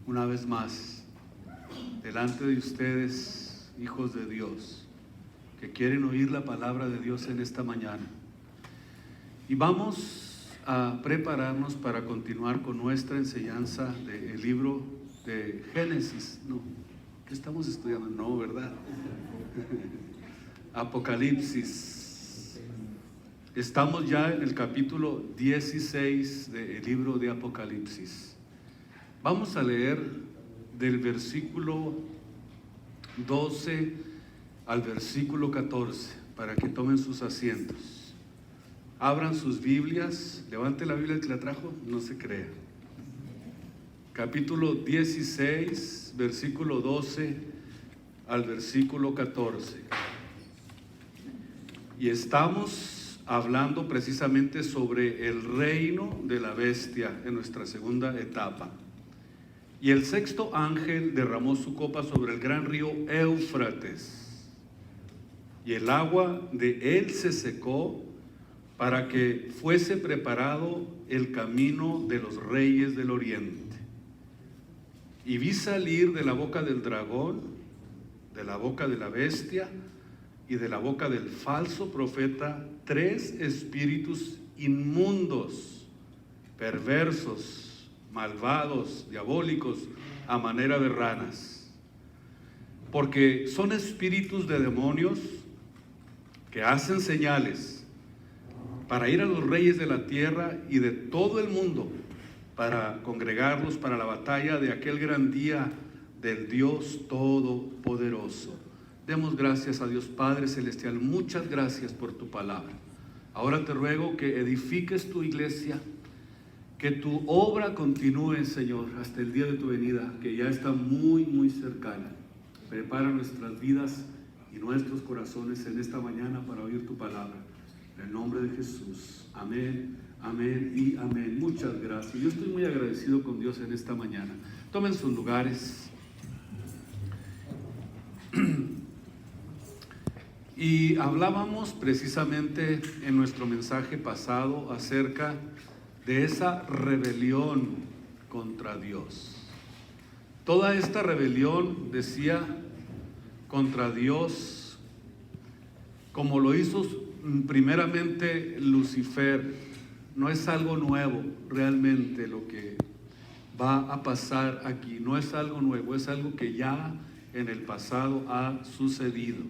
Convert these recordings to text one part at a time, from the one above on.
una vez más delante de ustedes, hijos de Dios, que quieren oír la palabra de Dios en esta mañana. Y vamos a prepararnos para continuar con nuestra enseñanza del libro de Génesis. No, ¿qué estamos estudiando? No, ¿verdad? Apocalipsis. Estamos ya en el capítulo 16 del libro de Apocalipsis. Vamos a leer del versículo 12 al versículo 14 para que tomen sus asientos. Abran sus Biblias, levante la Biblia que la trajo, no se crea. Capítulo 16, versículo 12 al versículo 14. Y estamos hablando precisamente sobre el reino de la bestia en nuestra segunda etapa. Y el sexto ángel derramó su copa sobre el gran río Éufrates, y el agua de él se secó para que fuese preparado el camino de los reyes del oriente. Y vi salir de la boca del dragón, de la boca de la bestia y de la boca del falso profeta 3 espíritus inmundos, perversos, malvados, diabólicos, a manera de ranas, porque son espíritus de demonios que hacen señales para ir a los reyes de la tierra y de todo el mundo, para congregarlos para la batalla de aquel gran día del Dios Todopoderoso. Demos gracias a Dios Padre Celestial. Muchas gracias por tu palabra. Ahora te ruego que edifiques tu iglesia, que tu obra continúe, Señor, hasta el día de tu venida, que ya está muy, muy cercana. Prepara nuestras vidas y nuestros corazones en esta mañana para oír tu palabra. En el nombre de Jesús. Amén, amén y amén. Muchas gracias. Yo estoy muy agradecido con Dios en esta mañana. Tomen sus lugares. Y hablábamos precisamente en nuestro mensaje pasado acerca de esa rebelión contra Dios. Toda esta rebelión, decía, contra Dios, como lo hizo primeramente Lucifer, no es algo nuevo realmente lo que va a pasar aquí. No es algo nuevo, es algo que ya en el pasado ha sucedido.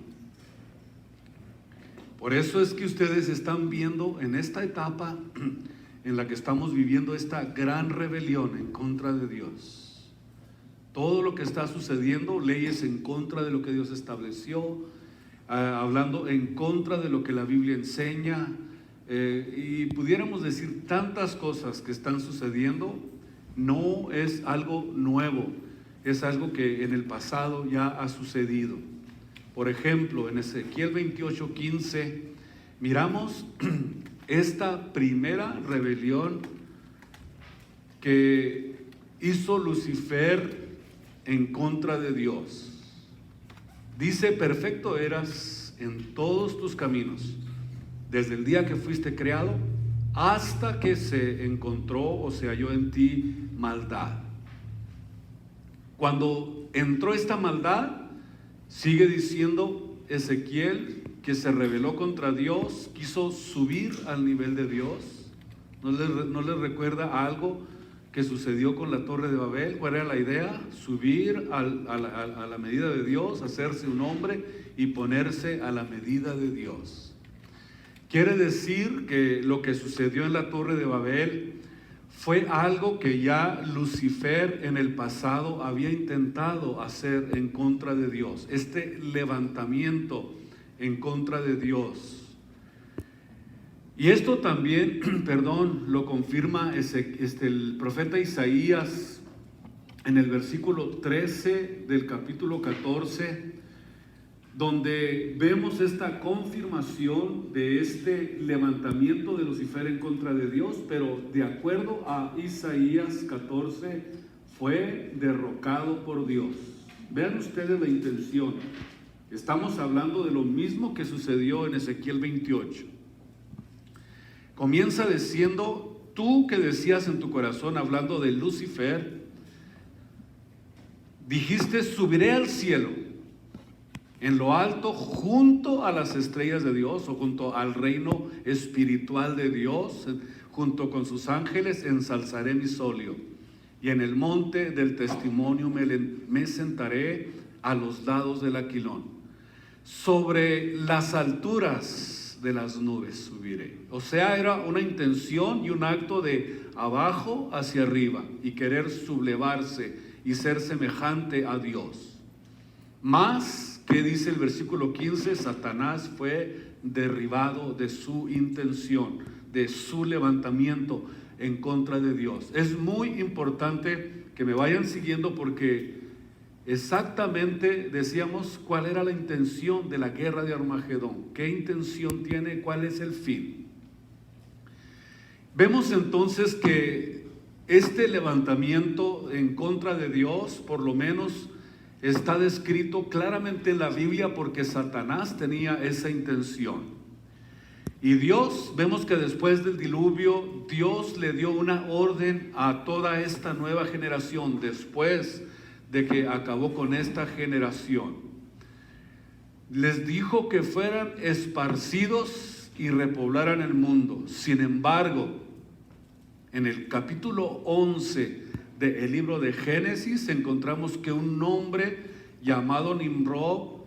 Por eso es que ustedes están viendo en esta etapa en la que estamos viviendo esta gran rebelión en contra de Dios. Todo lo que está sucediendo, leyes en contra de lo que Dios estableció, hablando en contra de lo que la Biblia enseña, y pudiéramos decir tantas cosas que están sucediendo. No es algo nuevo, es algo que en el pasado ya ha sucedido. Por ejemplo, en Ezequiel 28:15 miramos esta primera rebelión que hizo Lucifer en contra de Dios. Dice: perfecto eras en todos tus caminos, desde el día que fuiste creado hasta que se encontró o se halló en ti maldad. Cuando entró esta maldad, sigue diciendo Ezequiel que se rebeló contra Dios, quiso subir al nivel de Dios. ¿No les recuerda algo que sucedió con la Torre de Babel? ¿Cuál era la idea? Subir a la medida de Dios, hacerse un hombre y ponerse a la medida de Dios. Quiere decir que lo que sucedió en la Torre de Babel fue algo que ya Lucifer en el pasado había intentado hacer en contra de Dios. Este levantamiento en contra de Dios. Y esto también, lo confirma el profeta Isaías en el versículo 13 del capítulo 14, donde vemos esta confirmación de este levantamiento de Lucifer en contra de Dios, pero de acuerdo a Isaías 14, fue derrocado por Dios. Vean ustedes la intención. Estamos hablando de lo mismo que sucedió en Ezequiel 28. Comienza diciendo: tú que decías en tu corazón, hablando de Lucifer, Dijiste, subiré al cielo, en lo alto, junto a las estrellas de Dios, o junto al reino espiritual de Dios, junto con sus ángeles, ensalzaré mi solio. Y en el monte del testimonio me sentaré a los lados del aquilón. Sobre las alturas de las nubes subiré. O sea, era una intención y un acto de abajo hacia arriba y querer sublevarse y ser semejante a Dios. Más que dice el versículo 15, Satanás fue derribado de su intención, de su levantamiento en contra de Dios. Es muy importante que me vayan siguiendo porque exactamente decíamos cuál era la intención de la guerra de Armagedón, qué intención tiene, cuál es el fin. Vemos entonces que este levantamiento en contra de Dios, por lo menos, está descrito claramente en la Biblia porque Satanás tenía esa intención. Y Dios, vemos que después del diluvio, Dios le dio una orden a toda esta nueva generación, después de que acabó con esta generación. Les dijo que fueran esparcidos y repoblaran el mundo. Sin embargo, en el capítulo 11 del libro de Génesis encontramos que un hombre llamado Nimrod,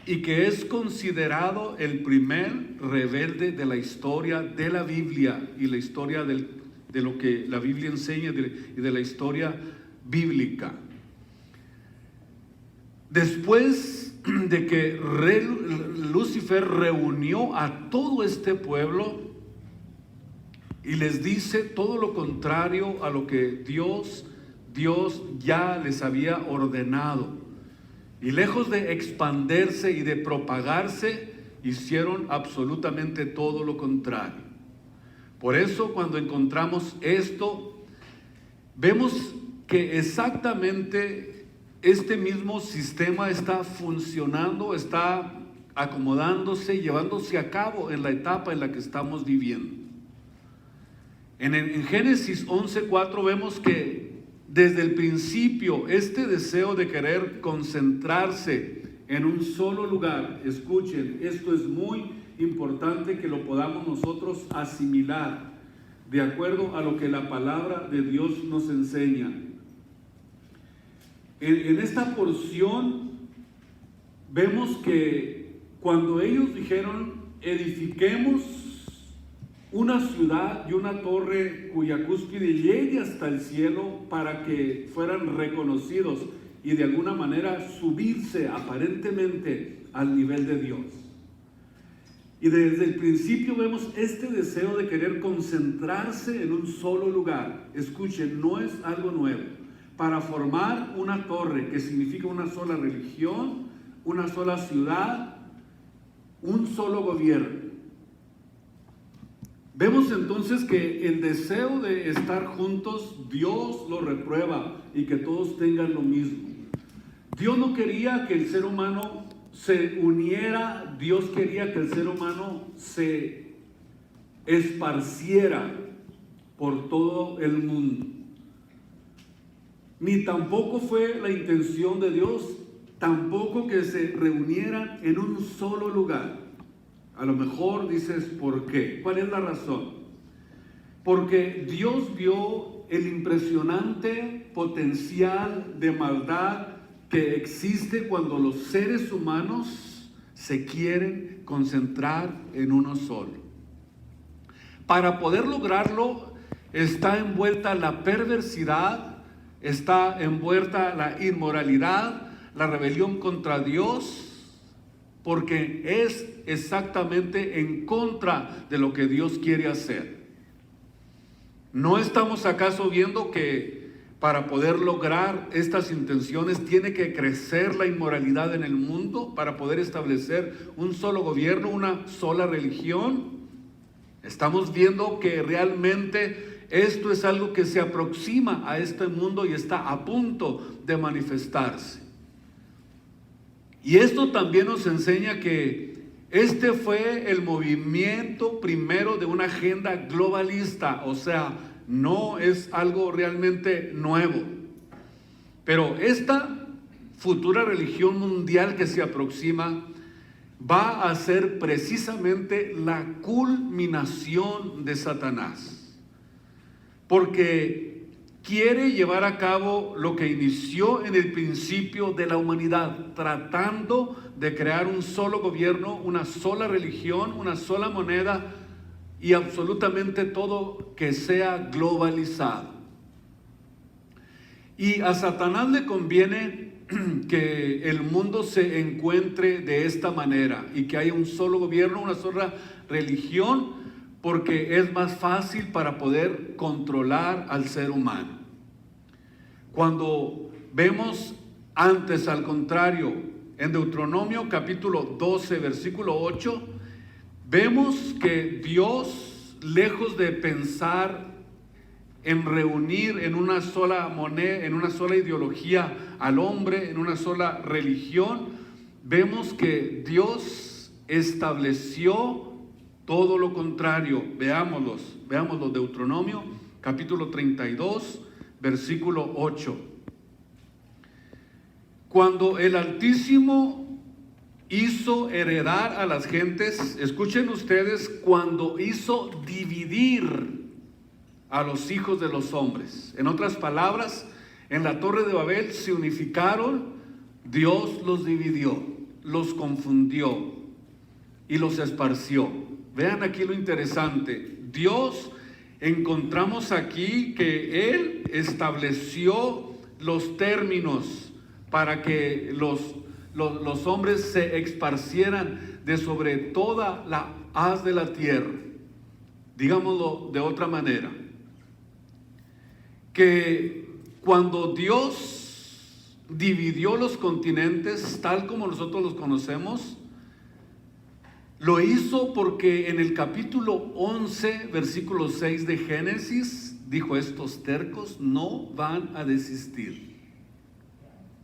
y que es considerado el primer rebelde de la historia de la Biblia y la historia de lo que la Biblia enseña y de la historia bíblica. Después de que Lucifer reunió a todo este pueblo y les dice todo lo contrario a lo que Dios ya les había ordenado, y lejos de expandirse y de propagarse, hicieron absolutamente todo lo contrario. Por eso cuando encontramos esto, vemos que exactamente este mismo sistema está funcionando, está acomodándose, llevándose a cabo en la etapa en la que estamos viviendo. En Génesis 11:4 vemos que desde el principio este deseo de querer concentrarse en un solo lugar, escuchen, esto es muy importante que lo podamos nosotros asimilar de acuerdo a lo que la palabra de Dios nos enseña. En esta porción vemos que cuando ellos dijeron edifiquemos una ciudad y una torre cuya cúspide llegue hasta el cielo para que fueran reconocidos y de alguna manera subirse aparentemente al nivel de Dios. Y desde el principio vemos este deseo de querer concentrarse en un solo lugar. Escuchen, no es algo nuevo. Para formar una torre, que significa una sola religión, una sola ciudad, un solo gobierno. Vemos entonces que el deseo de estar juntos, Dios lo reprueba y que todos tengan lo mismo. Dios no quería que el ser humano se uniera, Dios quería que el ser humano se esparciera por todo el mundo. Ni tampoco fue la intención de Dios, tampoco que se reunieran en un solo lugar. A lo mejor dices, ¿por qué? ¿Cuál es la razón? Porque Dios vio el impresionante potencial de maldad que existe cuando los seres humanos se quieren concentrar en uno solo. Para poder lograrlo está envuelta la perversidad, está envuelta la inmoralidad, la rebelión contra Dios, porque es exactamente en contra de lo que Dios quiere hacer. ¿No estamos acaso viendo que para poder lograr estas intenciones tiene que crecer la inmoralidad en el mundo para poder establecer un solo gobierno, una sola religión? Estamos viendo que realmente esto es algo que se aproxima a este mundo y está a punto de manifestarse. Y esto también nos enseña que este fue el movimiento primero de una agenda globalista, o sea, no es algo realmente nuevo. Pero esta futura religión mundial que se aproxima va a ser precisamente la culminación de Satanás, porque quiere llevar a cabo lo que inició en el principio de la humanidad, tratando de crear un solo gobierno, una sola religión, una sola moneda y absolutamente todo que sea globalizado. Y a Satanás le conviene que el mundo se encuentre de esta manera y que haya un solo gobierno, una sola religión, porque es más fácil para poder controlar al ser humano. Cuando vemos antes, al contrario, en Deuteronomio capítulo 12, versículo 8, vemos que Dios, lejos de pensar en reunir en una sola moneda, en una sola ideología al hombre, en una sola religión, vemos que Dios estableció todo lo contrario. Veámoslo, Deuteronomio capítulo 32, versículo 8. Cuando el Altísimo hizo heredar a las gentes, escuchen ustedes, cuando hizo dividir a los hijos de los hombres. En otras palabras, en la Torre de Babel se unificaron, Dios los dividió, los confundió y los esparció. Vean aquí lo interesante. Dios, encontramos aquí que Él estableció los términos para que los hombres se esparcieran de sobre toda la haz de la tierra. Digámoslo de otra manera, que cuando Dios dividió los continentes tal como nosotros los conocemos, lo hizo porque en el capítulo 11, versículo 6 de Génesis, dijo: estos tercos no van a desistir.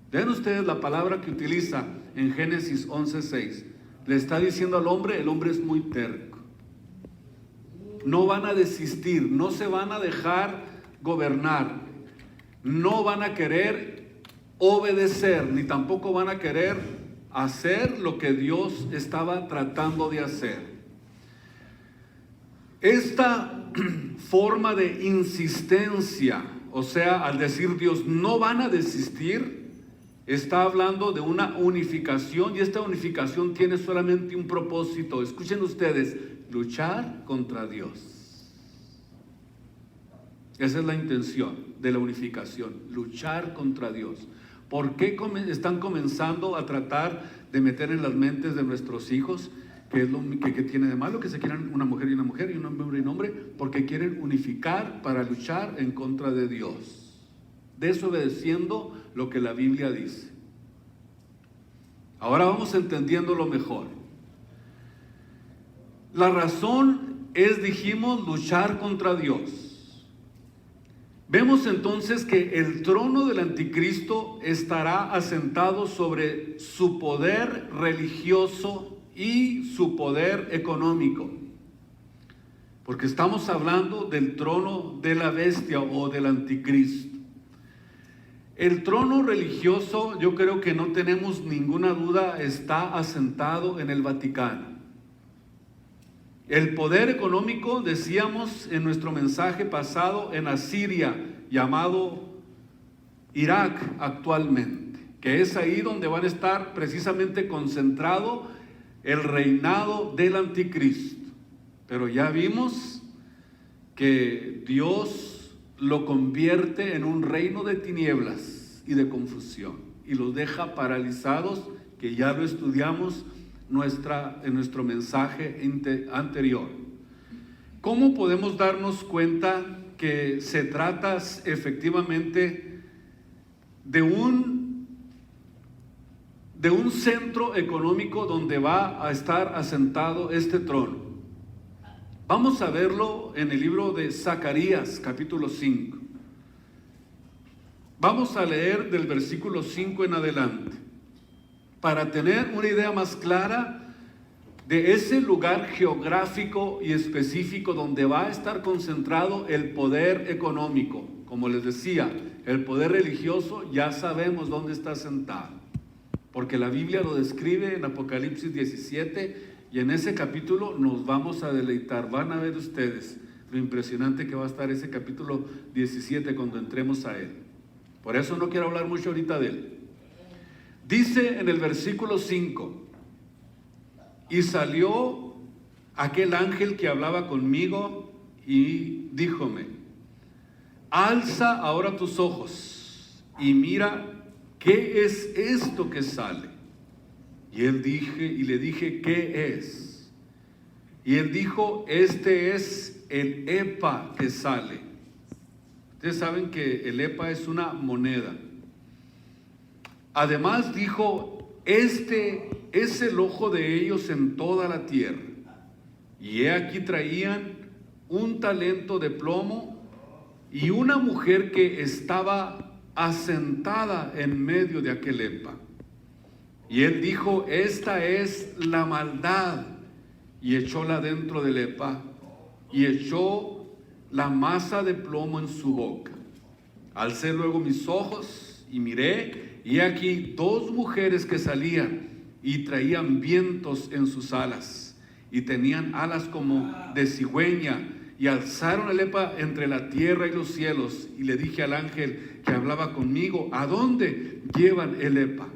Vean ustedes la palabra que utiliza en Génesis 11:6. Le está diciendo al hombre: el hombre es muy terco. No van a desistir, no se van a dejar gobernar, no van a querer obedecer, ni tampoco van a querer hacer lo que Dios estaba tratando de hacer. Esta forma de insistencia, o sea, al decir Dios no van a desistir, está hablando de una unificación, y esta unificación tiene solamente un propósito. Escuchen ustedes: luchar contra Dios. Esa es la intención de la unificación, luchar contra Dios. ¿Por qué están comenzando a tratar de meter en las mentes de nuestros hijos qué es lo que tiene de malo que se quieran una mujer y una mujer y un hombre y un hombre? Porque quieren unificar para luchar en contra de Dios, desobedeciendo lo que la Biblia dice. Ahora vamos entendiéndolo mejor. La razón es, dijimos, luchar contra Dios. Vemos entonces que el trono del anticristo estará asentado sobre su poder religioso y su poder económico, porque estamos hablando del trono de la bestia o del anticristo. El trono religioso, yo creo que no tenemos ninguna duda, está asentado en el Vaticano. El poder económico, decíamos en nuestro mensaje pasado, en Asiria, llamado Irak actualmente, que es ahí donde van a estar precisamente concentrado el reinado del anticristo. Pero ya vimos que Dios lo convierte en un reino de tinieblas y de confusión, y los deja paralizados, que ya lo estudiamos en nuestro mensaje anterior. ¿Cómo podemos darnos cuenta que se trata efectivamente de un centro económico donde va a estar asentado este trono? Vamos a verlo en el libro de Zacarías, capítulo 5. Vamos a leer del versículo 5 en adelante, para tener una idea más clara de ese lugar geográfico y específico donde va a estar concentrado el poder económico. Como les decía, el poder religioso, ya sabemos dónde está sentado, porque la Biblia lo describe en Apocalipsis 17, y en ese capítulo nos vamos a deleitar. Van a ver ustedes lo impresionante que va a estar ese capítulo 17 cuando entremos a él. Por eso no quiero hablar mucho ahorita de él. Dice en el versículo 5: y salió aquel ángel que hablaba conmigo y díjome: alza ahora tus ojos y mira qué es esto que sale. Y le dije, ¿qué es? Y él dijo: este es el epa que sale. Ustedes saben que el epa es una moneda. Además dijo: este es el ojo de ellos en toda la tierra. Y he aquí traían un talento de plomo y una mujer que estaba asentada en medio de aquel epa. Y él dijo: esta es la maldad. Y echóla dentro del epa y echó la masa de plomo en su boca. Alcé luego mis ojos y miré, y aquí dos mujeres que salían y traían vientos en sus alas, y tenían alas como de cigüeña, y alzaron el epa entre la tierra y los cielos. Y le dije al ángel que hablaba conmigo: ¿a dónde llevan el epa?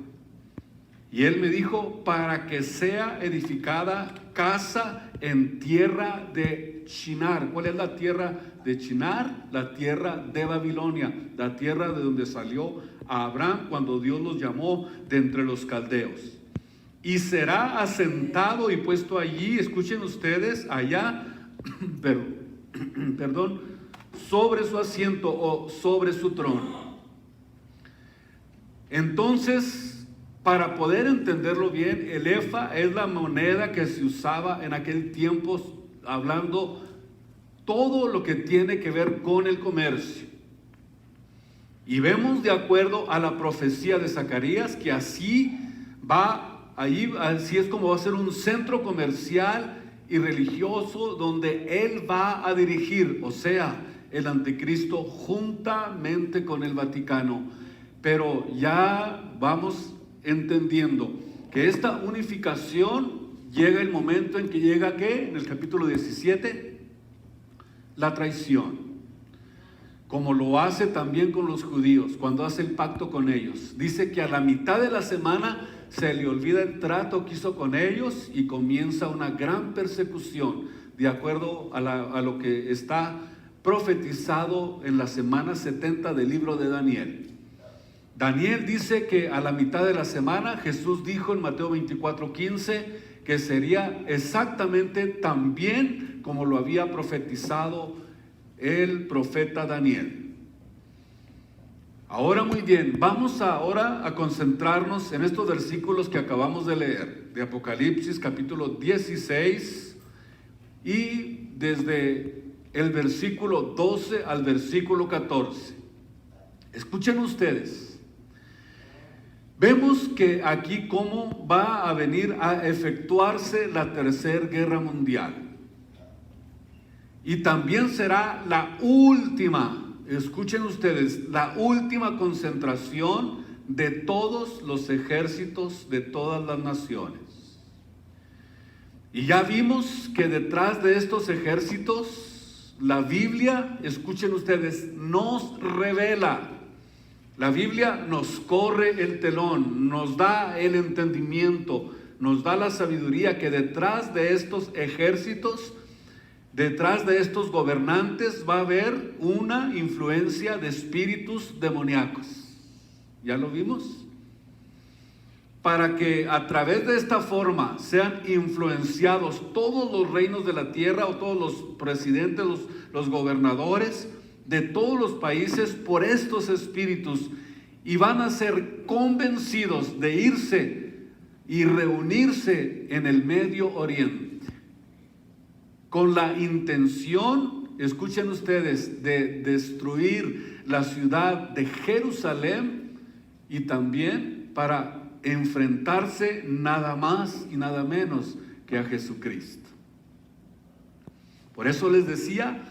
Y él me dijo: para que sea edificada casa en tierra de Shinar. ¿Cuál es la tierra de Shinar? La tierra de Babilonia, la tierra de donde salió a Abraham cuando Dios los llamó de entre los caldeos. Y será asentado y puesto allí, escuchen ustedes, allá, perdón, sobre su asiento o sobre su trono. Entonces, para poder entenderlo bien, el efa es la moneda que se usaba en aquel tiempo, hablando todo lo que tiene que ver con el comercio. Y vemos, de acuerdo a la profecía de Zacarías, que así es como va a ser un centro comercial y religioso donde él va a dirigir, o sea, el anticristo juntamente con el Vaticano. Pero ya vamos entendiendo que esta unificación llega el momento en que llega, ¿qué? En el capítulo 17, la traición, como lo hace también con los judíos cuando hace el pacto con ellos. Dice que a la mitad de la semana se le olvida el trato que hizo con ellos y comienza una gran persecución, de acuerdo a lo que está profetizado en la semana 70 del libro de Daniel. Daniel dice que a la mitad de la semana, Jesús dijo en Mateo 24:15 que sería exactamente también como lo había profetizado el profeta Daniel. Ahora, muy bien, vamos ahora a concentrarnos en estos versículos que acabamos de leer, de Apocalipsis capítulo 16, y desde el versículo 12 al versículo 14. Escuchen ustedes. Vemos que aquí cómo va a venir a efectuarse la tercera guerra mundial. Y también será la última, escuchen ustedes, la última concentración de todos los ejércitos de todas las naciones. Y ya vimos que detrás de estos ejércitos, la Biblia, escuchen ustedes, nos revela. La Biblia nos corre el telón, nos da el entendimiento, nos da la sabiduría que detrás de estos ejércitos, detrás de estos gobernantes va a haber una influencia de espíritus demoníacos. ¿Ya lo vimos? Para que a través de esta forma sean influenciados todos los reinos de la tierra o todos los presidentes, los gobernadores de todos los países por estos espíritus, y van a ser convencidos de irse y reunirse en el Medio Oriente con la intención, escuchen ustedes, de destruir la ciudad de Jerusalén y también para enfrentarse nada más y nada menos que a Jesucristo. Por eso les decía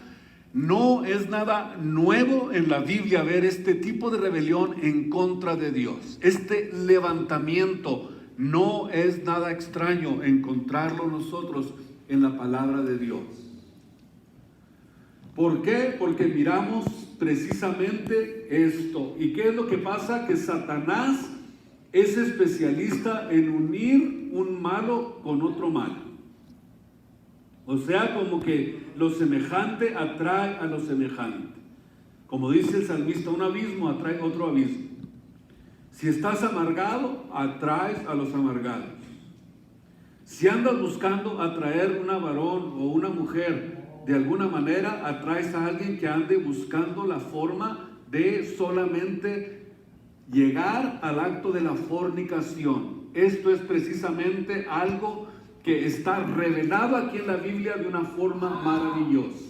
No es nada nuevo en la Biblia ver este tipo de rebelión en contra de Dios. Este levantamiento no es nada extraño encontrarlo nosotros en la palabra de Dios. ¿Por qué? Porque miramos precisamente esto. ¿Y qué es lo que pasa? Que Satanás es especialista en unir un malo con otro malo. O sea, como que lo semejante atrae a lo semejante. Como dice el salmista, un abismo atrae otro abismo. Si estás amargado, atraes a los amargados. Si andas buscando atraer una varón o una mujer, de alguna manera atraes a alguien que ande buscando la forma de solamente llegar al acto de la fornicación. Esto es precisamente algo que está revelado aquí en la Biblia de una forma maravillosa.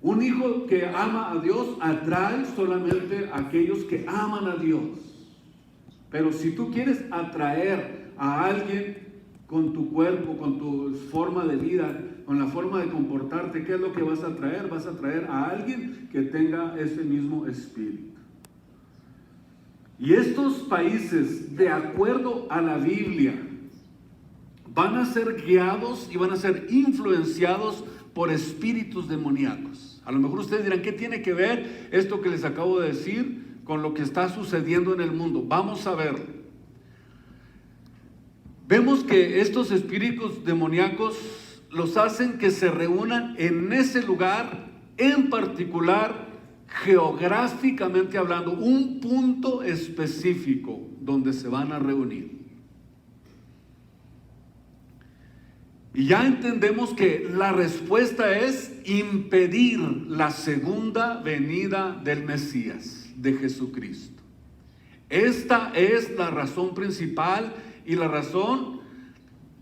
Un hijo que ama a Dios atrae solamente a aquellos que aman a Dios. Pero si tú quieres atraer a alguien con tu cuerpo, con tu forma de vida, con la forma de comportarte, ¿qué es lo que vas a traer? Vas a traer a alguien que tenga ese mismo espíritu. Y estos países, de acuerdo a la Biblia, van a ser guiados y van a ser influenciados por espíritus demoníacos. A lo mejor ustedes dirán, ¿qué tiene que ver esto que les acabo de decir con lo que está sucediendo en el mundo? Vamos a verlo. Vemos que estos espíritus demoníacos los hacen que se reúnan en ese lugar en particular, geográficamente hablando, un punto específico donde se van a reunir. Y ya entendemos que la respuesta es impedir la segunda venida del Mesías, de Jesucristo. Esta es la razón principal, y la razón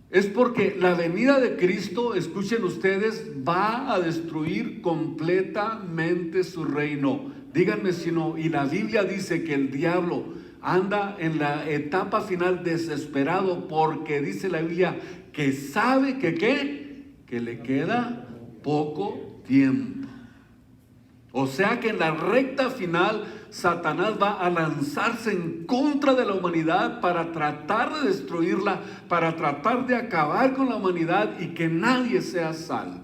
es porque la venida de Cristo, escuchen ustedes, va a destruir completamente su reino. Díganme si no. Y la Biblia dice que el diablo anda en la etapa final desesperado, porque dice la Biblia que sabe que que le queda poco tiempo. O sea que en la recta final Satanás va a lanzarse en contra de la humanidad para tratar de destruirla, para tratar de acabar con la humanidad y que nadie sea salvo.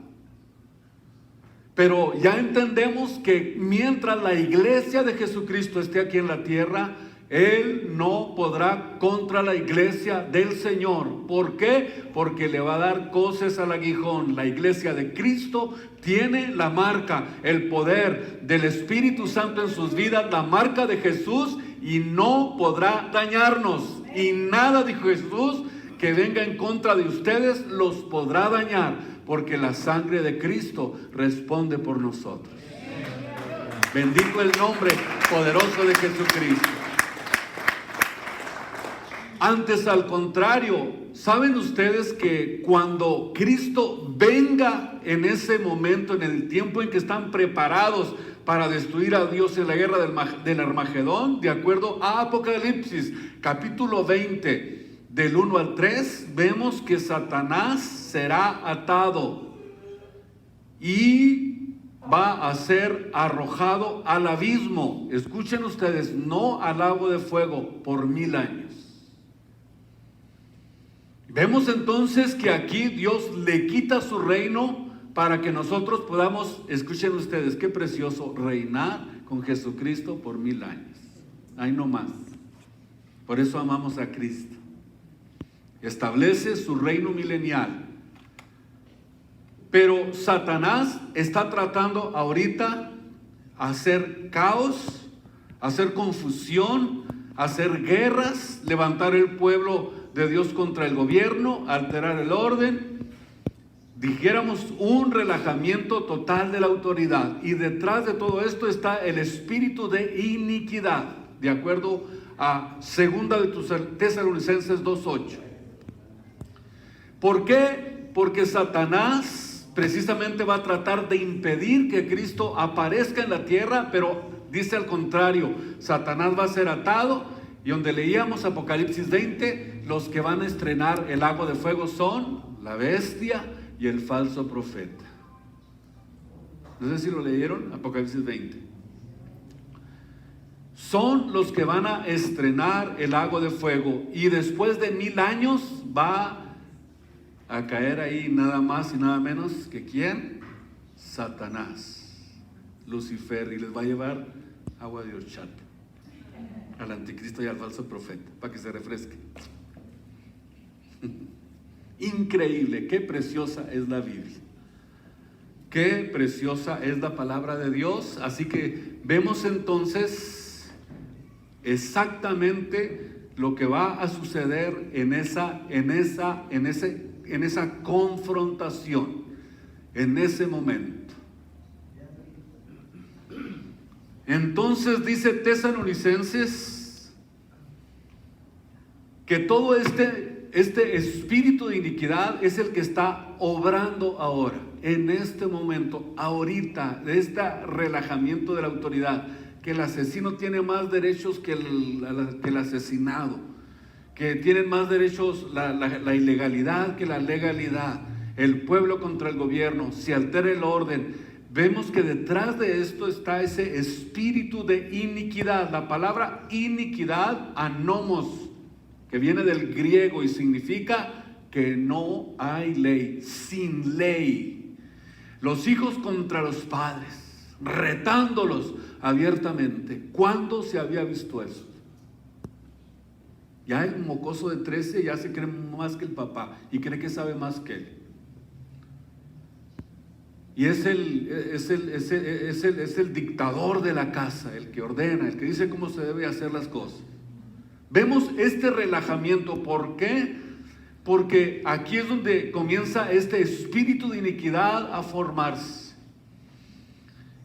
Pero ya entendemos que mientras la iglesia de Jesucristo esté aquí en la tierra, Él no podrá contra la iglesia del Señor. ¿Por qué? Porque le va a dar coces al aguijón. La iglesia de Cristo tiene la marca, el poder del Espíritu Santo en sus vidas, la marca de Jesús, y no podrá dañarnos. Y nada, dijo Jesús, que venga en contra de ustedes los podrá dañar, porque la sangre de Cristo responde por nosotros. Bendito el nombre poderoso de Jesucristo. Antes, al contrario, ¿saben ustedes que cuando Cristo venga en ese momento, en el tiempo en que están preparados para destruir a Dios en la guerra del Armagedón, de acuerdo a Apocalipsis capítulo 20, del 1 al 3, vemos que Satanás será atado y va a ser arrojado al abismo? Escuchen ustedes, no al lago de fuego, por 1000 años. Vemos entonces que aquí Dios le quita su reino para que nosotros podamos, escuchen ustedes, qué precioso, reinar con Jesucristo por 1000 años. Ahí no más. Por eso amamos a Cristo. Establece su reino milenial. Pero Satanás está tratando ahorita hacer caos, hacer confusión, hacer guerras, levantar el pueblo de Dios contra el gobierno, alterar el orden, dijéramos un relajamiento total de la autoridad. Y detrás de todo esto está el espíritu de iniquidad, de acuerdo a 2 de Tesalonicenses 2:8. ¿Por qué? Porque Satanás precisamente va a tratar de impedir que Cristo aparezca en la tierra, pero dice al contrario, Satanás va a ser atado. Y donde leíamos Apocalipsis 20, los que van a estrenar el lago de fuego son la bestia y el falso profeta. No sé si lo leyeron, Apocalipsis 20. Son los que van a estrenar el lago de fuego, y después de 1000 años va a caer ahí nada más y nada menos que ¿quién? Satanás, Lucifer, y les va a llevar agua de horchata al anticristo y al falso profeta para que se refresque. Increíble, qué preciosa es la Biblia, qué preciosa es la palabra de Dios. Así que vemos entonces exactamente lo que va a suceder en esa confrontación, en ese momento. Entonces dice Tesalonicenses que todo este espíritu de iniquidad es el que está obrando ahora, en este momento, ahorita, de este relajamiento de la autoridad, que el asesino tiene más derechos que el asesinado, que tienen más derechos la ilegalidad que la legalidad, el pueblo contra el gobierno, se altera el orden. Vemos que detrás de esto está ese espíritu de iniquidad. La palabra iniquidad, anomos, que viene del griego y significa que no hay ley, sin ley. Los hijos contra los padres, retándolos abiertamente. ¿Cuándo se había visto eso? Ya el mocoso de 13 ya se cree más que el papá y cree que sabe más que él. Y es el dictador de la casa, el que ordena, el que dice cómo se debe hacer las cosas. Vemos este relajamiento. ¿Por qué? Porque aquí es donde comienza este espíritu de iniquidad a formarse.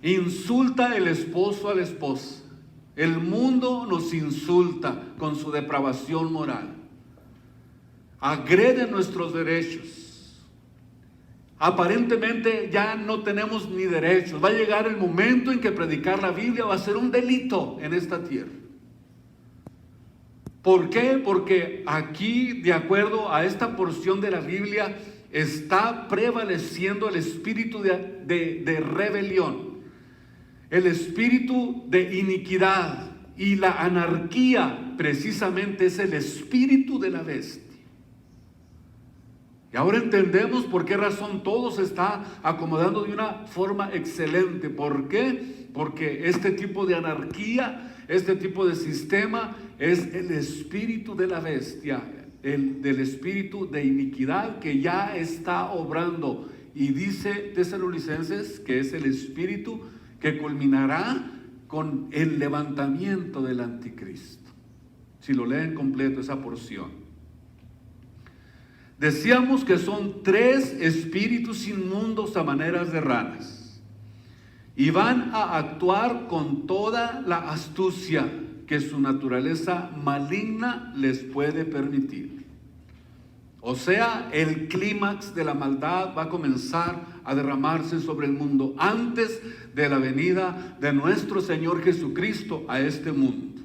Insulta el esposo a la esposa. El mundo nos insulta con su depravación moral. Agrede nuestros derechos. Aparentemente ya no tenemos ni derechos. Va a llegar el momento en que predicar la Biblia va a ser un delito en esta tierra. ¿Por qué? Porque aquí, de acuerdo a esta porción de la Biblia, está prevaleciendo el espíritu de rebelión, el espíritu de iniquidad, y la anarquía precisamente es el espíritu de la bestia. Y ahora entendemos por qué razón todo se está acomodando de una forma excelente. ¿Por qué? Porque este tipo de anarquía, este tipo de sistema es el espíritu de la bestia, del espíritu de iniquidad que ya está obrando. Y dice Tesalonicenses que es el espíritu que culminará con el levantamiento del anticristo. Si lo leen completo esa porción. Decíamos que son 3 espíritus inmundos a maneras de ranas, y van a actuar con toda la astucia que su naturaleza maligna les puede permitir. O sea, el clímax de la maldad va a comenzar a derramarse sobre el mundo antes de la venida de nuestro Señor Jesucristo a este mundo.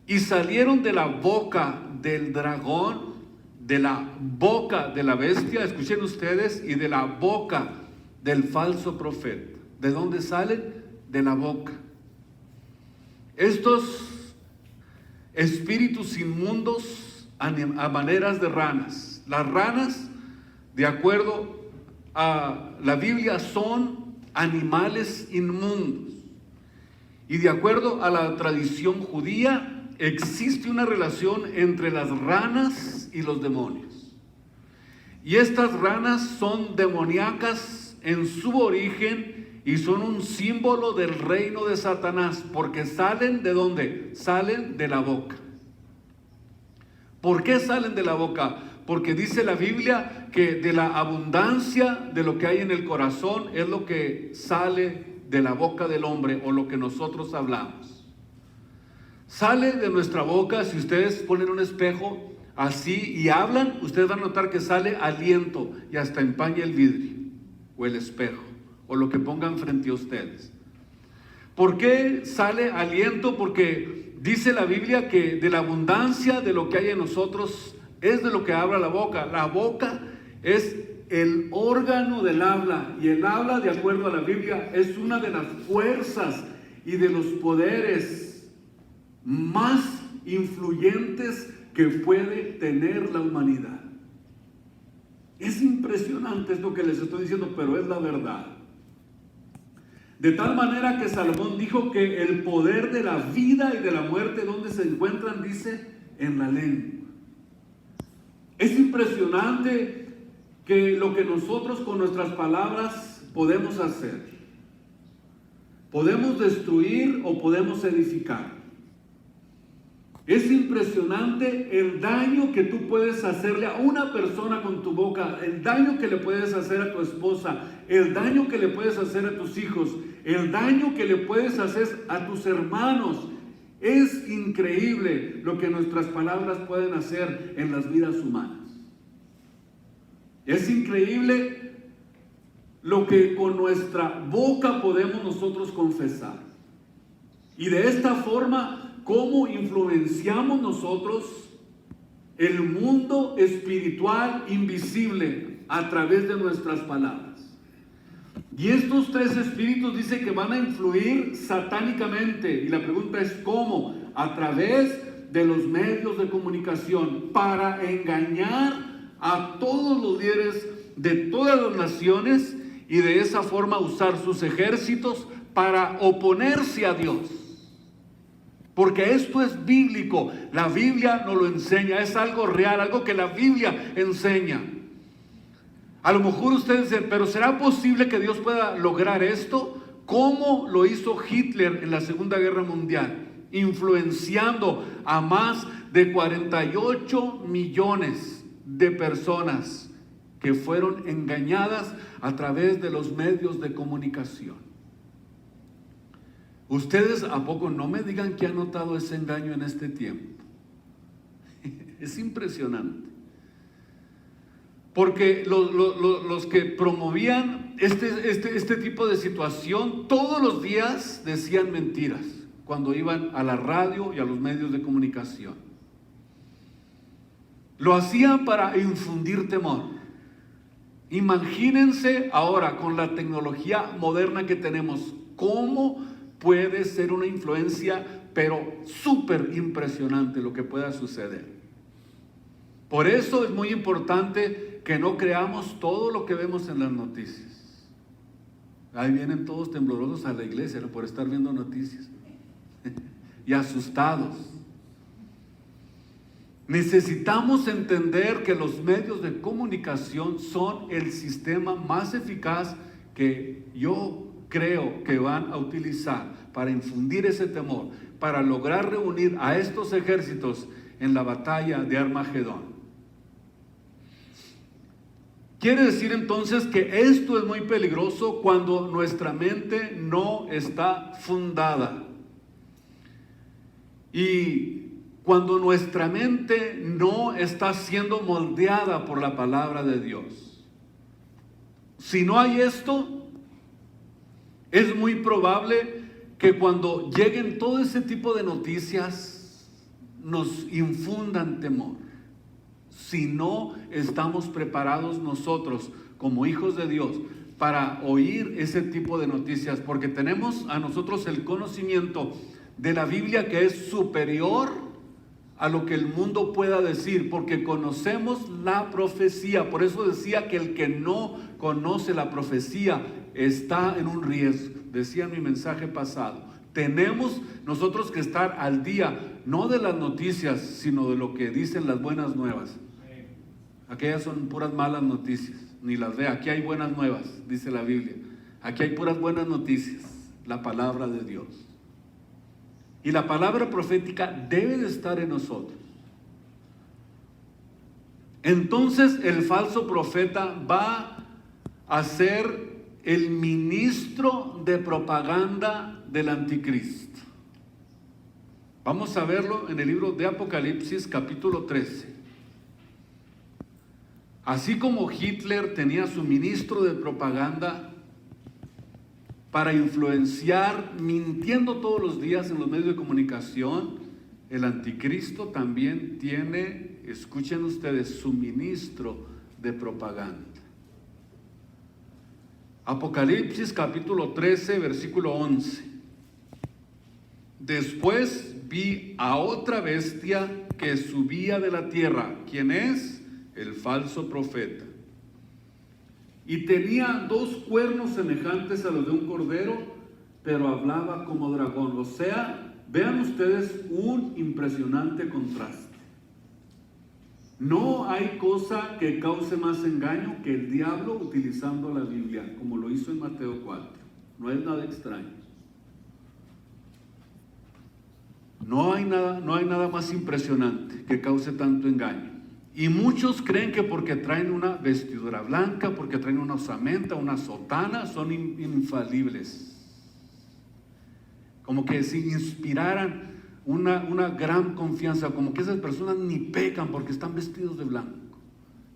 Y salieron de la boca del dragón, de la boca de la bestia, escuchen ustedes, y de la boca del falso profeta. ¿De dónde salen? De la boca. Estos espíritus inmundos a maneras de ranas. Las ranas, de acuerdo a la Biblia, son animales inmundos. Y de acuerdo a la tradición judía, existe una relación entre las ranas y los demonios. Y estas ranas son demoníacas en su origen y son un símbolo del reino de Satanás, porque salen ¿de dónde? Salen de la boca. ¿Por qué salen de la boca? Porque dice la Biblia que de la abundancia de lo que hay en el corazón es lo que sale de la boca del hombre, o lo que nosotros hablamos. Sale de nuestra boca. Si ustedes ponen un espejo así y hablan, ustedes van a notar que sale aliento y hasta empaña el vidrio o el espejo o lo que pongan frente a ustedes. ¿Por qué sale aliento? Porque dice la Biblia que de la abundancia de lo que hay en nosotros es de lo que habla la boca. La boca es el órgano del habla, y el habla, de acuerdo a la Biblia, es una de las fuerzas y de los poderes más influyentes que puede tener la humanidad. Es impresionante esto que les estoy diciendo, pero es la verdad. De tal manera que Salomón dijo que el poder de la vida y de la muerte, ¿dónde se encuentran? Dice, en la lengua. Es impresionante que lo que nosotros con nuestras palabras podemos hacer. Podemos destruir o podemos edificar. Es impresionante el daño que tú puedes hacerle a una persona con tu boca, el daño que le puedes hacer a tu esposa, el daño que le puedes hacer a tus hijos, el daño que le puedes hacer a tus hermanos. Es increíble lo que nuestras palabras pueden hacer en las vidas humanas. Es increíble lo que con nuestra boca podemos nosotros confesar. Y de esta forma, ¿cómo influenciamos nosotros el mundo espiritual invisible a través de nuestras palabras? Y estos tres espíritus dice que van a influir satánicamente. Y la pregunta es ¿cómo? A través de los medios de comunicación, para engañar a todos los líderes de todas las naciones y de esa forma usar sus ejércitos para oponerse a Dios. Porque esto es bíblico, la Biblia nos lo enseña, es algo real, algo que la Biblia enseña. A lo mejor ustedes dicen, pero ¿será posible que Dios pueda lograr esto? ¿Cómo lo hizo Hitler en la Segunda Guerra Mundial? Influenciando a más de 48 millones de personas que fueron engañadas a través de los medios de comunicación. Ustedes ¿a poco no me digan que han notado ese engaño en este tiempo? Es impresionante. Porque los que promovían este tipo de situación todos los días decían mentiras cuando iban a la radio y a los medios de comunicación. Lo hacían para infundir temor. Imagínense ahora con la tecnología moderna que tenemos, cómo puede ser una influencia, pero súper impresionante lo que pueda suceder. Por eso es muy importante que no creamos todo lo que vemos en las noticias. Ahí vienen todos temblorosos a la iglesia, ¿no?, por estar viendo noticias y asustados. Necesitamos entender que los medios de comunicación son el sistema más eficaz que yo creo que van a utilizar para infundir ese temor, para lograr reunir a estos ejércitos en la batalla de Armagedón. Quiere decir entonces que esto es muy peligroso cuando nuestra mente no está fundada. Y cuando nuestra mente no está siendo moldeada por la palabra de Dios. Si no hay esto, es muy probable que cuando lleguen todo ese tipo de noticias nos infundan temor. Si no estamos preparados nosotros como hijos de Dios para oír ese tipo de noticias, porque tenemos a nosotros el conocimiento de la Biblia que es superior a lo que el mundo pueda decir, porque conocemos la profecía. Por eso decía que el que no conoce la profecía está en un riesgo. Decía en mi mensaje pasado, tenemos nosotros que estar al día, no de las noticias, sino de lo que dicen las buenas nuevas. Aquellas son puras malas noticias, ni las ve. Aquí hay buenas nuevas, dice la Biblia. Aquí hay puras buenas noticias, la palabra de Dios. Y la palabra profética debe de estar en nosotros. Entonces el falso profeta va a ser el ministro de propaganda del anticristo. Vamos a verlo en el libro de Apocalipsis capítulo 13. Así como Hitler tenía su ministro de propaganda para influenciar, mintiendo todos los días en los medios de comunicación, el anticristo también tiene, escuchen ustedes, su ministro de propaganda. Apocalipsis capítulo 13, versículo 11. Después vi a otra bestia que subía de la tierra. ¿Quién es? El falso profeta. Y tenía 2 cuernos semejantes a los de un cordero, pero hablaba como dragón. O sea, vean ustedes un impresionante contraste. No hay cosa que cause más engaño que el diablo utilizando la Biblia, como lo hizo en Mateo 4. No es nada extraño. No hay nada más impresionante que cause tanto engaño. Y muchos creen que porque traen una vestidura blanca, porque traen una osamenta, una sotana, son infalibles. Como que si inspiraran una gran confianza, como que esas personas ni pecan porque están vestidos de blanco,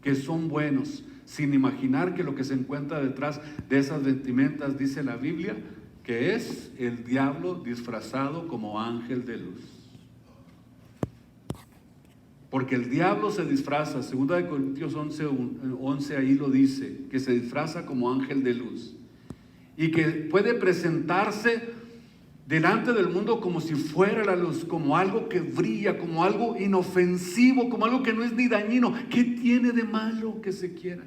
que son buenos, sin imaginar que lo que se encuentra detrás de esas vestimentas, dice la Biblia, que es el diablo disfrazado como ángel de luz. Porque el diablo se disfraza, 2 Corintios 11 ahí lo dice, que se disfraza como ángel de luz. Y que puede presentarse delante del mundo como si fuera la luz, como algo que brilla, como algo inofensivo, como algo que no es ni dañino. ¿Qué tiene de malo que se quiera?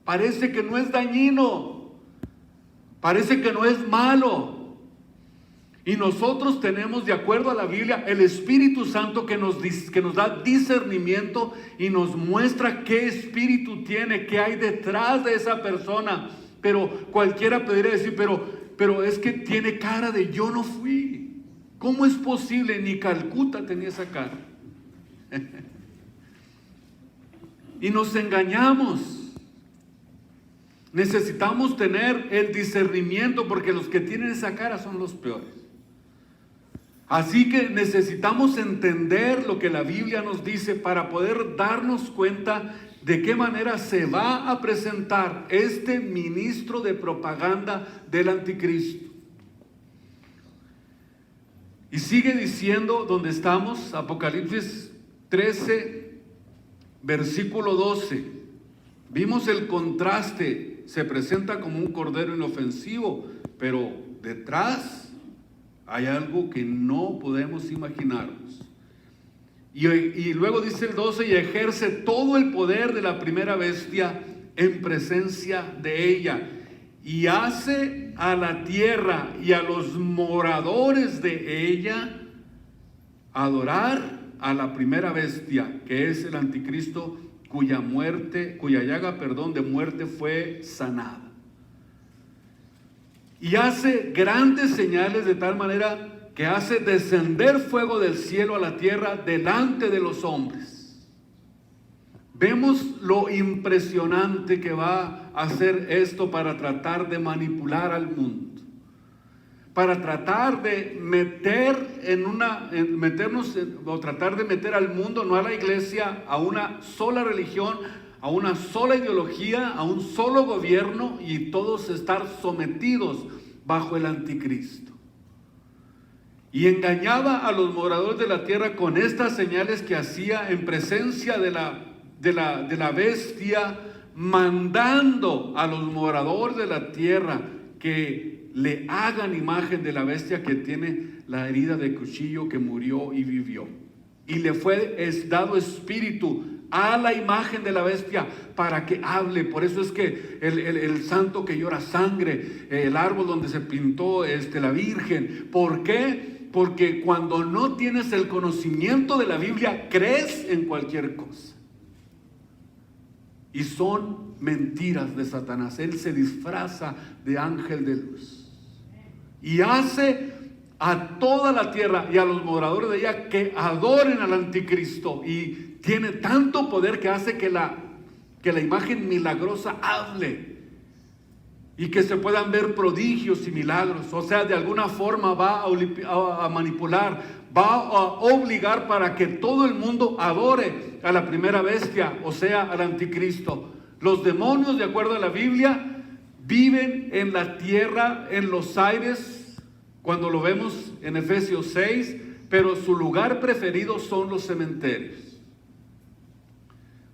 Parece que no es dañino, parece que no es malo. Y nosotros tenemos, de acuerdo a la Biblia, el Espíritu Santo que nos da discernimiento y nos muestra qué espíritu tiene, qué hay detrás de esa persona. Pero cualquiera podría decir, pero es que tiene cara de yo no fui. ¿Cómo es posible? Ni Calcuta tenía esa cara. Y nos engañamos. Necesitamos tener el discernimiento porque los que tienen esa cara son los peores. Así que necesitamos entender lo que la Biblia nos dice para poder darnos cuenta de qué manera se va a presentar este ministro de propaganda del anticristo. Y sigue diciendo donde estamos, Apocalipsis 13, versículo 12. Vimos el contraste, se presenta como un cordero inofensivo, pero detrás hay algo que no podemos imaginarnos. Y luego dice el 12, y ejerce todo el poder de la primera bestia en presencia de ella, y hace a la tierra y a los moradores de ella adorar a la primera bestia, que es el anticristo, cuya llaga de muerte fue sanada. Y hace grandes señales de tal manera que hace descender fuego del cielo a la tierra delante de los hombres. Vemos lo impresionante que va a hacer esto para tratar de manipular al mundo, para tratar de tratar de meter al mundo, no a la iglesia, a una sola religión, a una sola ideología, a un solo gobierno, y todos estar sometidos bajo el anticristo. Y engañaba a los moradores de la tierra con estas señales que hacía en presencia de la bestia, mandando a los moradores de la tierra que le hagan imagen de la bestia que tiene la herida de cuchillo, que murió y vivió. Y le fue dado espíritu a la imagen de la bestia para que hable. Por eso es que el santo que llora sangre, el árbol donde se pintó la Virgen. ¿Por qué? Porque cuando no tienes el conocimiento de la Biblia, crees en cualquier cosa. Y son mentiras de Satanás. Él se disfraza de ángel de luz y hace a toda la tierra y a los moradores de ella que adoren al anticristo, y tiene tanto poder que hace que la imagen milagrosa hable y que se puedan ver prodigios y milagros. O sea, de alguna forma va a manipular, va a obligar para que todo el mundo adore a la primera bestia, o sea, al anticristo. Los demonios, de acuerdo a la Biblia, viven en la tierra, en los aires, cuando lo vemos en Efesios 6, pero su lugar preferido son los cementerios.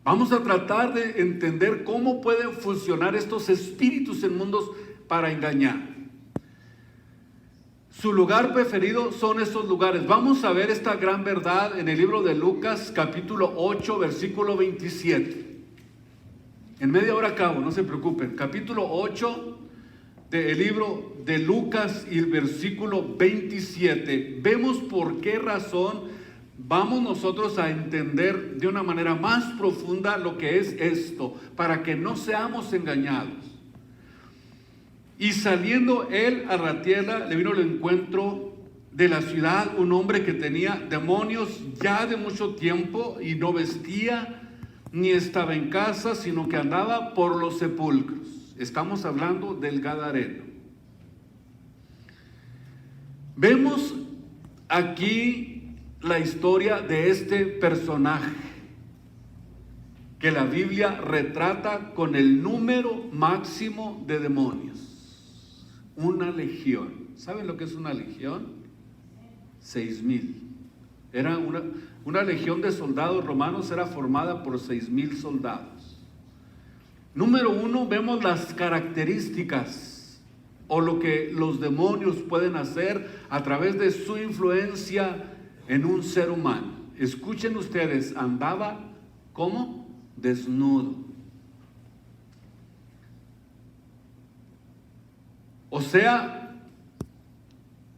Vamos a tratar de entender cómo pueden funcionar estos espíritus en mundos para engañar. Su lugar preferido son estos lugares. Vamos a ver esta gran verdad en el libro de Lucas, capítulo 8, versículo 27. En media hora acabo, no se preocupen. Capítulo 8 del libro de Lucas y el versículo 27. Vemos por qué razón vamos nosotros a entender de una manera más profunda lo que es esto, para que no seamos engañados. Y saliendo él a la tierra, le vino al encuentro de la ciudad un hombre que tenía demonios ya de mucho tiempo y no vestía ni estaba en casa, sino que andaba por los sepulcros. Estamos hablando del Gadareno. Vemos aquí la historia de este personaje que la Biblia retrata con el número máximo de demonios. Una legión. ¿Saben lo que es una legión? 6,000. Era una legión de soldados romanos, era formada por 6,000 soldados. Número 1, vemos las características o lo que los demonios pueden hacer a través de su influencia en un ser humano. Escuchen ustedes, andaba ¿cómo? Desnudo. O sea,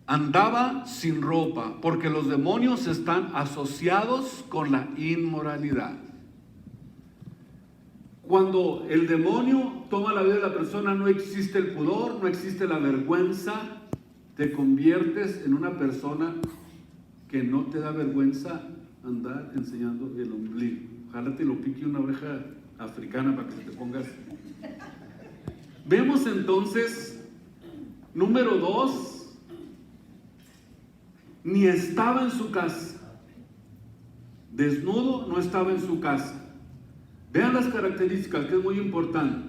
andaba sin ropa, porque los demonios están asociados con la inmoralidad. Cuando el demonio toma la vida de la persona, no existe el pudor, no existe la vergüenza. Te conviertes en una persona que no te da vergüenza andar enseñando el ombligo. Ojalá te lo pique una oreja africana para que te pongas. Vemos entonces, número 2, ni estaba en su casa. Desnudo, no estaba en su casa. Vean las características, que es muy importante.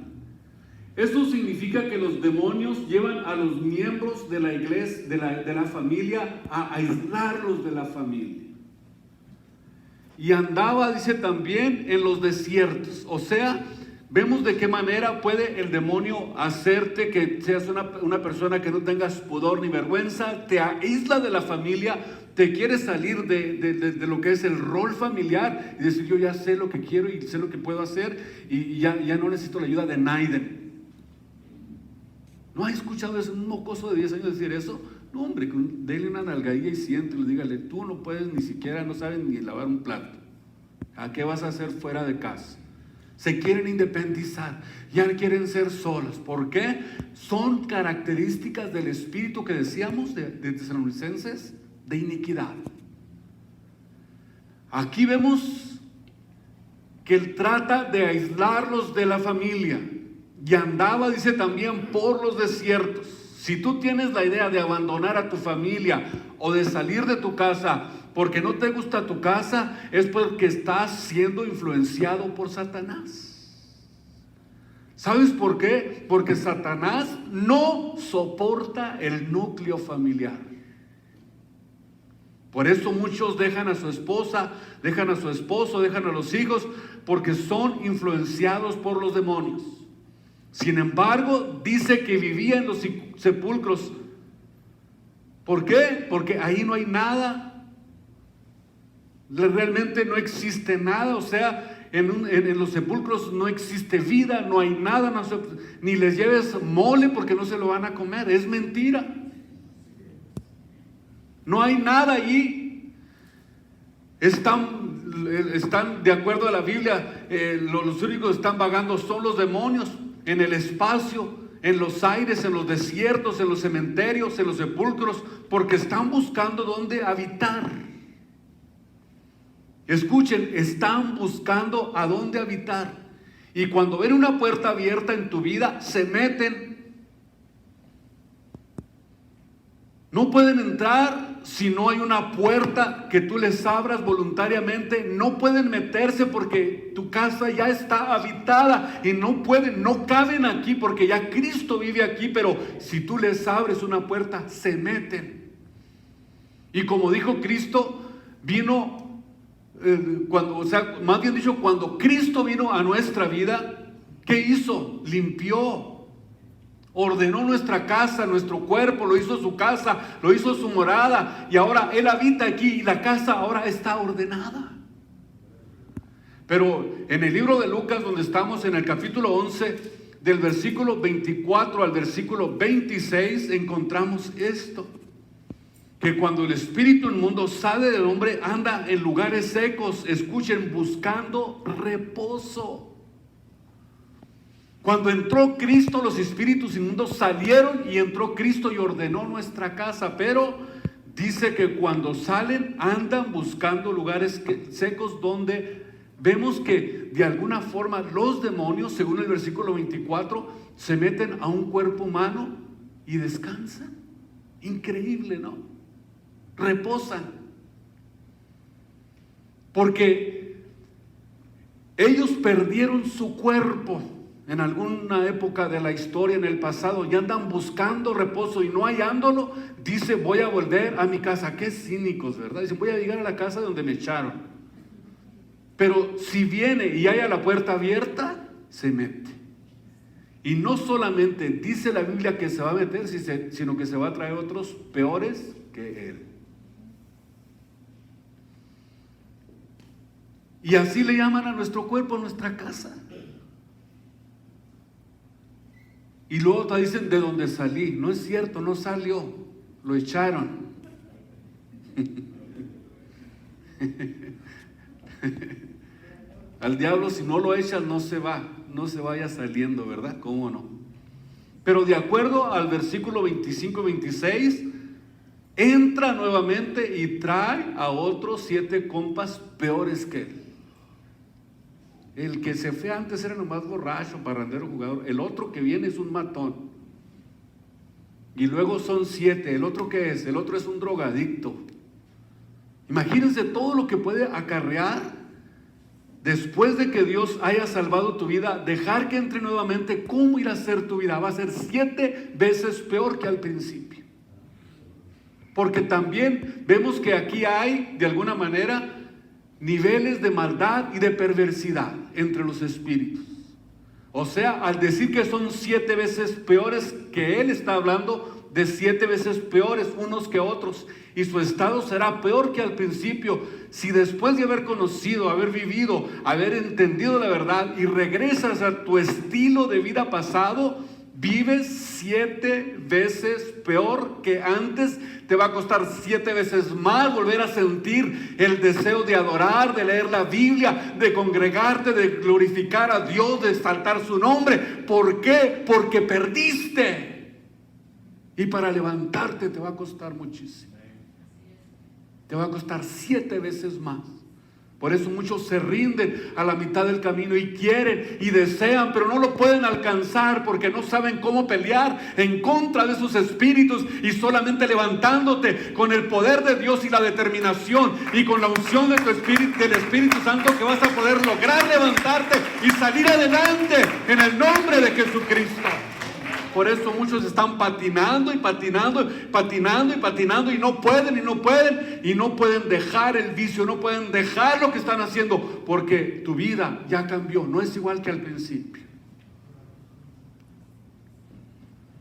Esto significa que los demonios llevan a los miembros de la iglesia, de la familia, a aislarlos de la familia. Y andaba, dice también, en los desiertos. O sea, vemos de qué manera puede el demonio hacerte que seas una persona que no tengas pudor ni vergüenza, te aísla de la familia, te quiere salir de lo que es el rol familiar y decir, yo ya sé lo que quiero y sé lo que puedo hacer y ya no necesito la ayuda de nadie. ¿No has escuchado ese mocoso de 10 años decir eso? No, hombre, déle una nalgadilla y siéntelo, dígale, tú no puedes ni siquiera, no sabes ni lavar un plato. ¿A qué vas a hacer fuera de casa? Se quieren independizar, ya quieren ser solos. ¿Por qué? Son características del espíritu que decíamos de Tesalonicenses, de iniquidad. Aquí vemos que él trata de aislarlos de la familia y andaba, dice también, por los desiertos. Si tú tienes la idea de abandonar a tu familia o de salir de tu casa porque no te gusta tu casa, es porque estás siendo influenciado por Satanás. ¿Sabes por qué? Porque Satanás no soporta el núcleo familiar. Por eso muchos dejan a su esposa, dejan a su esposo, dejan a los hijos, porque son influenciados por los demonios. Sin embargo, dice que vivía en los sepulcros. ¿Por qué? Porque ahí no hay nada. Realmente no existe nada. O sea, en los sepulcros no existe vida, no hay nada. Ni les lleves mole porque no se lo van a comer. Es mentira. No hay nada allí. Están de acuerdo a la Biblia, los únicos que están vagando son los demonios en el espacio, en los aires, en los desiertos, en los cementerios, en los sepulcros, porque están buscando dónde habitar. Escuchen, están buscando a dónde habitar. Y cuando ven una puerta abierta en tu vida, se meten. No pueden entrar si no hay una puerta que tú les abras voluntariamente. No pueden meterse porque tu casa ya está habitada y no pueden, no caben aquí porque ya Cristo vive aquí. Pero si tú les abres una puerta, se meten. Y como dijo Cristo, vino más bien dicho, cuando Cristo vino a nuestra vida, ¿qué hizo? Limpió, ordenó nuestra casa, nuestro cuerpo, lo hizo su casa, lo hizo su morada, y ahora Él habita aquí y la casa ahora está ordenada. Pero en el libro de Lucas, donde estamos en el capítulo 11, del versículo 24 al versículo 26, encontramos esto: que cuando el espíritu inmundo sale del hombre, anda en lugares secos, escuchen, buscando reposo. Cuando entró Cristo, los espíritus inmundos salieron y entró Cristo y ordenó nuestra casa. Pero dice que cuando salen, andan buscando lugares secos, donde vemos que de alguna forma los demonios, según el versículo 24, se meten a un cuerpo humano y descansan. Increíble, ¿no? Reposan. Porque ellos perdieron su cuerpo en alguna época de la historia, en el pasado, y andan buscando reposo, y no hallándolo, dice: voy a volver a mi casa. Qué cínicos, ¿verdad? Dice: voy a llegar a la casa donde me echaron. Pero si viene y haya la puerta abierta, se mete. Y no solamente dice la Biblia que se va a meter, sino que se va a traer otros peores que él. Y así le llaman a nuestro cuerpo, a nuestra casa. Y luego te dicen: de donde salí. No es cierto, no salió, lo echaron. Al diablo, si no lo echas, no se vaya saliendo, ¿verdad? ¿Cómo no? Pero de acuerdo al versículo 25 y 26, entra nuevamente y trae a otros 7 compas peores que él. El que se fue antes era nomás borracho, parrandero, jugador. El otro que viene es un matón. Y luego son 7. ¿El otro qué es? El otro es un drogadicto. Imagínense todo lo que puede acarrear después de que Dios haya salvado tu vida. Dejar que entre nuevamente, ¿cómo irá a ser tu vida? Va a ser 7 veces peor que al principio. Porque también vemos que aquí hay, de alguna manera, niveles de maldad y de perversidad entre los espíritus. O sea, al decir que son 7 veces peores, que él está hablando de 7 veces peores unos que otros, y su estado será peor que al principio. Si después de haber conocido, haber vivido, haber entendido la verdad y regresas a tu estilo de vida pasado, vives 7 veces peor que antes. Te va a costar 7 veces más volver a sentir el deseo de adorar, de leer la Biblia, de congregarte, de glorificar a Dios, de exaltar su nombre. ¿Por qué? Porque perdiste. Y para levantarte te va a costar muchísimo. Te va a costar 7 veces más. Por eso muchos se rinden a la mitad del camino y quieren y desean, pero no lo pueden alcanzar porque no saben cómo pelear en contra de esos espíritus. Y solamente levantándote con el poder de Dios y la determinación y con la unción de tu espíritu, del Espíritu Santo, que vas a poder lograr levantarte y salir adelante en el nombre de Jesucristo. Por eso muchos están patinando y patinando, patinando y patinando, y no pueden dejar el vicio, no pueden dejar lo que están haciendo, porque tu vida ya cambió, no es igual que al principio.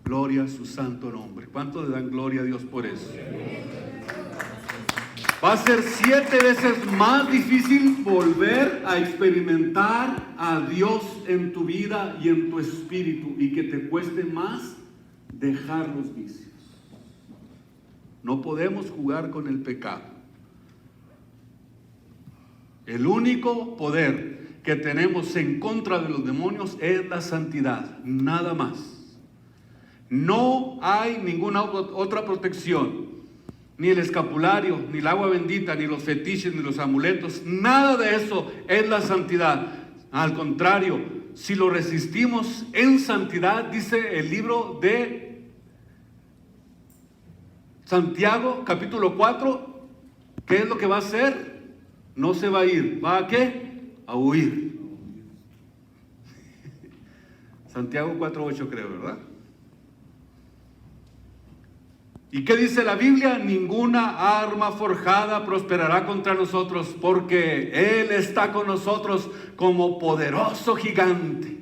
Gloria a su santo nombre. ¿Cuánto le dan gloria a Dios por eso? Va a ser 7 veces más difícil volver a experimentar a Dios en tu vida y en tu espíritu, y que te cueste más dejar los vicios. No podemos jugar con el pecado. El único poder que tenemos en contra de los demonios es la santidad, nada más. No hay ninguna otra protección. Ni el escapulario, ni el agua bendita, ni los fetiches, ni los amuletos, nada de eso es la santidad. Al contrario, si lo resistimos en santidad, dice el libro de Santiago, capítulo 4, ¿qué es lo que va a hacer? No se va a ir, ¿va a qué? A huir. Santiago 4:8 creo, ¿verdad? ¿Y qué dice la Biblia? Ninguna arma forjada prosperará contra nosotros, porque Él está con nosotros como poderoso gigante.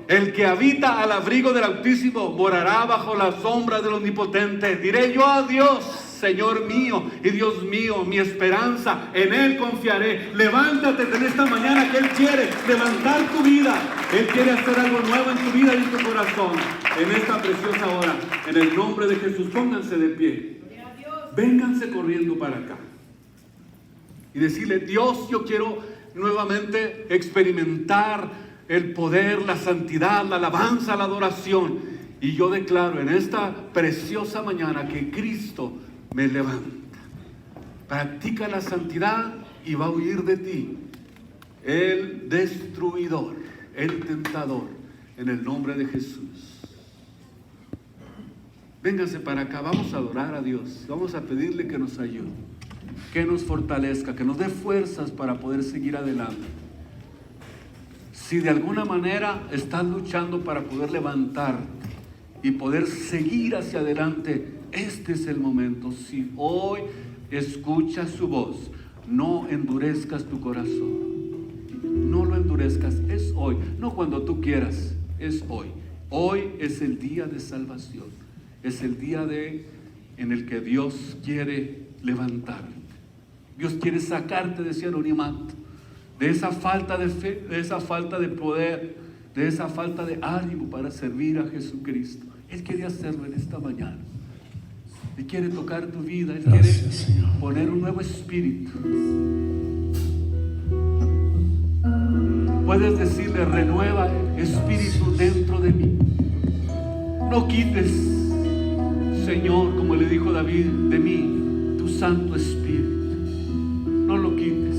El que habita al abrigo del Altísimo morará bajo la sombra del Omnipotente. Diré yo a Dios: Señor mío y Dios mío, mi esperanza, en Él confiaré. Levántate en esta mañana, que Él quiere levantar tu vida. Él quiere hacer algo nuevo en tu vida y en tu corazón. En esta preciosa hora, en el nombre de Jesús, pónganse de pie. Vénganse corriendo para acá. Y decirle: Dios, yo quiero nuevamente experimentar el poder, la santidad, la alabanza, la adoración. Y yo declaro en esta preciosa mañana que Cristo me levanta. Practica la santidad y va a huir de ti el destruidor, el tentador, en el nombre de Jesús. Vénganse para acá, vamos a adorar a Dios, vamos a pedirle que nos ayude, que nos fortalezca, que nos dé fuerzas para poder seguir adelante. Si de alguna manera estás luchando para poder levantarte y poder seguir hacia adelante, este es el momento. Si hoy escuchas su voz, no endurezcas tu corazón. No lo endurezcas, es hoy, no cuando tú quieras, es hoy. Hoy es el día de salvación, es el día en el que Dios quiere levantarte. Dios quiere sacarte de ese anonimato, de esa falta de fe, de esa falta de poder, de esa falta de ánimo para servir a Jesucristo. Él quiere hacerlo en esta mañana. Él quiere tocar tu vida. Él quiere poner un nuevo espíritu. Puedes decirle: renueva espíritu dentro de mí. No quites, Señor, como le dijo David, de mí tu Santo Espíritu. No lo quites.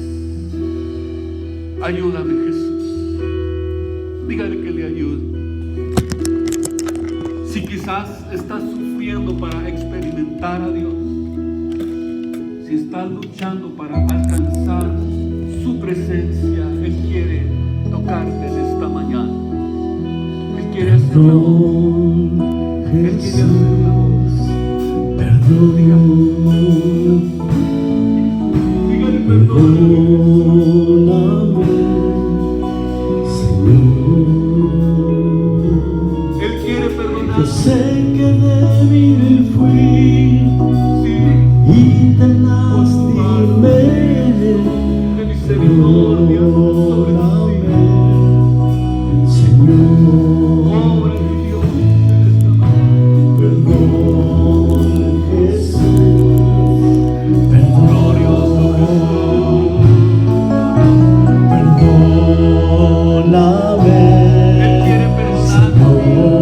Ayúdame, Jesús. Dígale que le ayude. Si quizás estás sufriendo para experimentar a Dios, si estás luchando para alcanzar su presencia, Él quiere tocarte en esta mañana. Él quiere hacerlo. Él quiere hacerlo. Perdón. Dígale perdón. Yo sé que débil fui, Sí. y te lastimé. De misericordia sobre ti, Señor. obra de Dios en esta mañana. Perdón, Jesús. Glorioso Perdóname. Él quiere perdonar tu vida.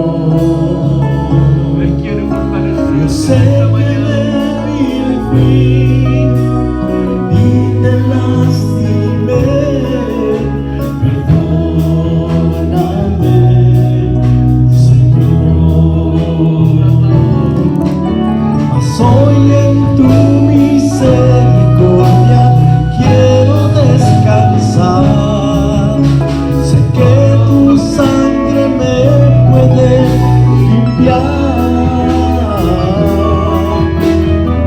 Él quiere fortalecer Yo sé esta que mañana. débil fui y te lastimé. Perdóname, Señor. Mas hoy en tu misericordia quiero descansar. Sé que tu sangre me puede limpiar.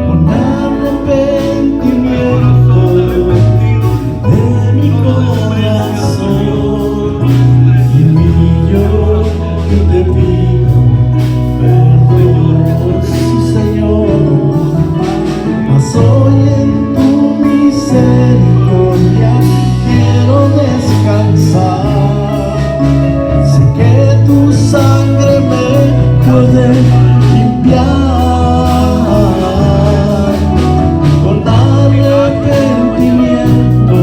Con arrepentimiento de mi corazón, y yo te pido perdón, sí, Señor. Mas hoy en tu misericordia quiero descansar. Sé que tu sangre me puede limpiar. Con arrepentimiento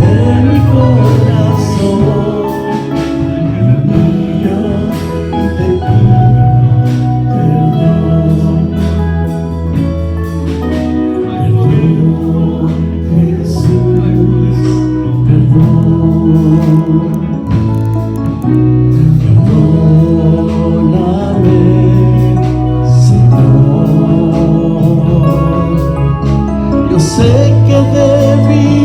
de mi corazón, y yo te pido perdón. Perdón, Jesús. Perdón. Perdóname, Señor. Yo sé que debí